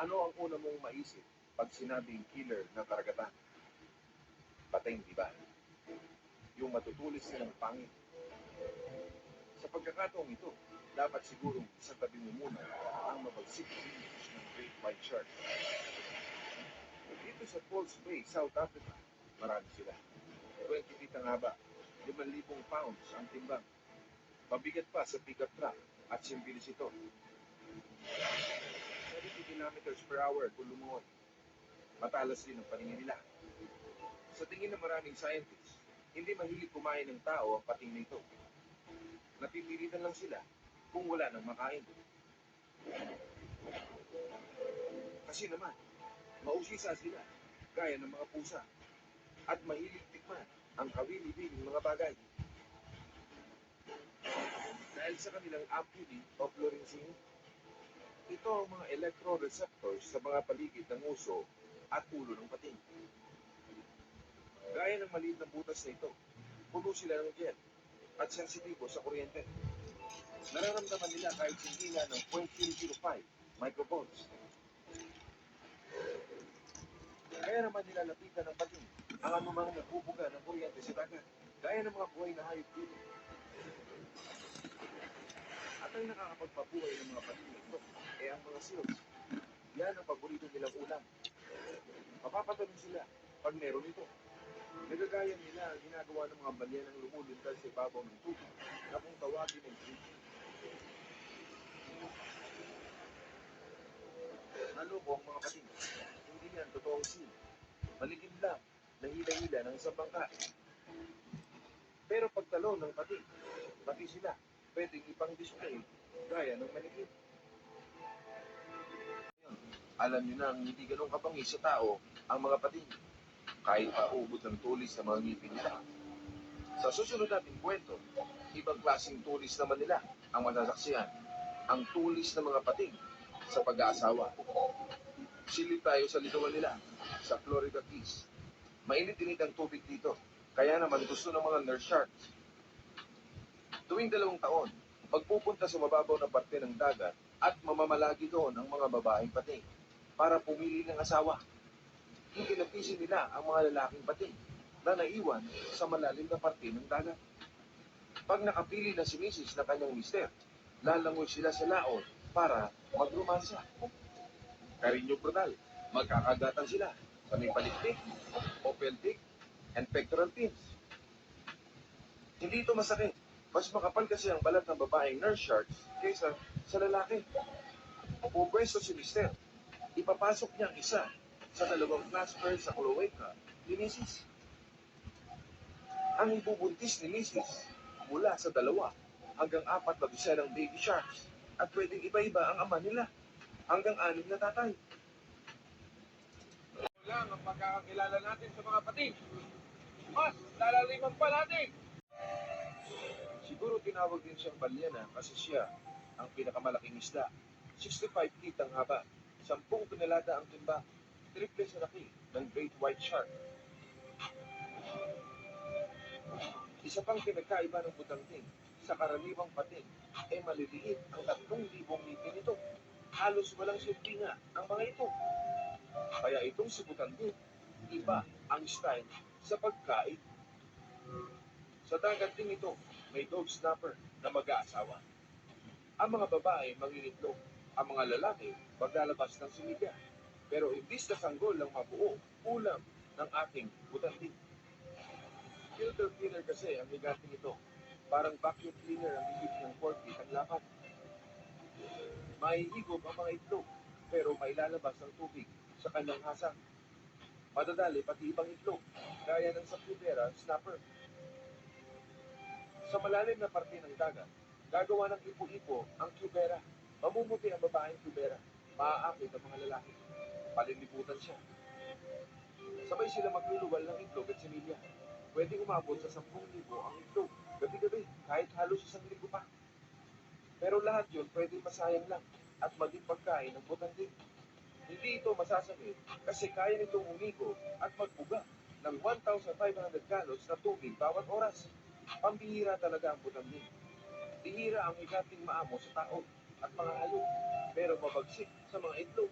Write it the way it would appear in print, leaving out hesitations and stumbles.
Ano ang una mong maisip pag sinabing killer ng karagatan? Patay, di ba? Yung matutulis silang pangit. Sa pagkakataong ito, dapat sigurong isang tabi mo muna ang mabagsik views ng Great White Shark. Dito sa False Bay, South Africa, marami sila. 20 feet ang haba, 5,000 pounds ang timbang. Mabigat pa sa pickup truck at simbilis ito. 70 kilometers per hour kung lumuhod. Matalas din ang paningin nila. Sa tingin ng maraming scientists, hindi mahilig kumain ng tao ang pating nito. Napipilitan lang sila kung wala nang makain. Kasi naman, mausisa sila, gaya ng mga pusa, at mahilig tikman ang kawili-wiling mga bagay. Dahil sa kanilang ampuli o fluorescing, ito ang mga electroreceptors sa mga paligid ng uso at ulo ng pating. Gaya ng maliit na butas na ito, puno sila ng gel at sensitibo sa kuryente. Nararamdaman nila kahit singhila ng 0.005 microvolts. Kaya naman nilalapitan ng pating ang anumang nagbubuga ng kuryente sa dagat, gaya ng mga buhay na hayop dito. At ang nakakapagpabuhay ng mga pating ito ay ang mga seals. Yan ang paborito nilang ulam. Mapapatalon sila pag meron ito. Nagagaya nila ang ginagawa ng mga balyanang lumulundag sa ibabaw ng tubig na kung tawagin ay drinking. Naloko ang mga pating. Hindi yan totoong seal. Maligid lang na hila-hila ng isang bangka. Pero pagtalon ng pating, pati sila pwedeng ipang-display gaya ng maligid. Alam niyo na ang hindi ganun kapangis sa tao ang mga pating. Kahit paubot ng tulis sa mga ngipin nila. Sa susunod nating kwento, ibang klaseng tulis naman nila ang masasaksihan. Ang tulis ng mga pating sa pag-aasawa. Silip tayo sa lituan nila sa Florida Keys. Mainit-init ang tubig dito, kaya naman gusto ng mga nurse sharks. Tuwing 2 taon, magpupunta sa mababaw na parte ng dagat at mamamalagi doon ang mga babaeng pating para pumili ng asawa. Ikinapisin nila ang mga lalaking pating na naiwan sa malalim na parte ng dagat. Pag nakapili na si Mrs. na kanyang mister, lalangoy sila sa laot para magrumansa. Karinyo brutal, magkakagatan sila sa may palikpik, opeltic, and pectoral fins. Hindi ito masakit. Mas makapal kasi ang balat ng babaeng nurse sharks kaysa sa lalaki. Pupwesto si mister, ipapasok niya ang isa sa 2 clasper sa cloaca ni Mrs. Ang ibubuntis ni Mrs. mula sa 2 hanggang 4 na dosenang baby sharks at pwedeng iba-iba ang ama nila hanggang 6 na tatay. Lang ang pagkakakilala natin sa mga pating. Mas lalaliman pa natin. Siguro tinawag din siyang balyena kasi siya ang pinakamalaking isda. 65 feet ang haba, 10 tonelada ang timbang, triple sa laki ng Great White Shark. Isa pang pinagkaiba ng butangting sa karaniwang pating ay maliliit ang 3,000 ngipin nito. Halos walang silbi nga ang mga ito. Kaya itong si butangting, iba ang style sa pagkain. Sa dagat din ito, may dog snapper na mag-aasawa. Ang mga babae mangingitlog, ang mga lalaki maglalabas ng similya. Pero imbis na sanggol lang mabuo, ulam ng ating butangting. Filter cleaner kasi ang higanting ito. Parang vacuum cleaner ang higit ng 4 feet ang lapad. Mahihigop ang mga itlog, pero mailalabas ang tubig sa kanyang hasang. Madadali pati ibang itlog, gaya ng sa Cubera snapper. Sa malalim na parte ng dagat, gagawa ng ipo-ipo ang Cubera. Mamumuti ang babaeng Cubera, maaakit ang mga lalaki. Palilibutan siya. Sabay sila magluluwal ng itlog at similya. Pwede umabot sa 10,000 ang itlog, gabi-gabi, kahit halos 1,000 pa. Pero lahat yun pwede masayang lang at maging pagkain ng butangting. Hindi ito masasakit kasi kaya nitong umigo at magbuga ng 1,500 gallons na tubig bawat oras. Pambihira talaga ang butangting. Bihira ang higanting maamo sa tao at mga hayop, pero mabagsik sa mga itlog.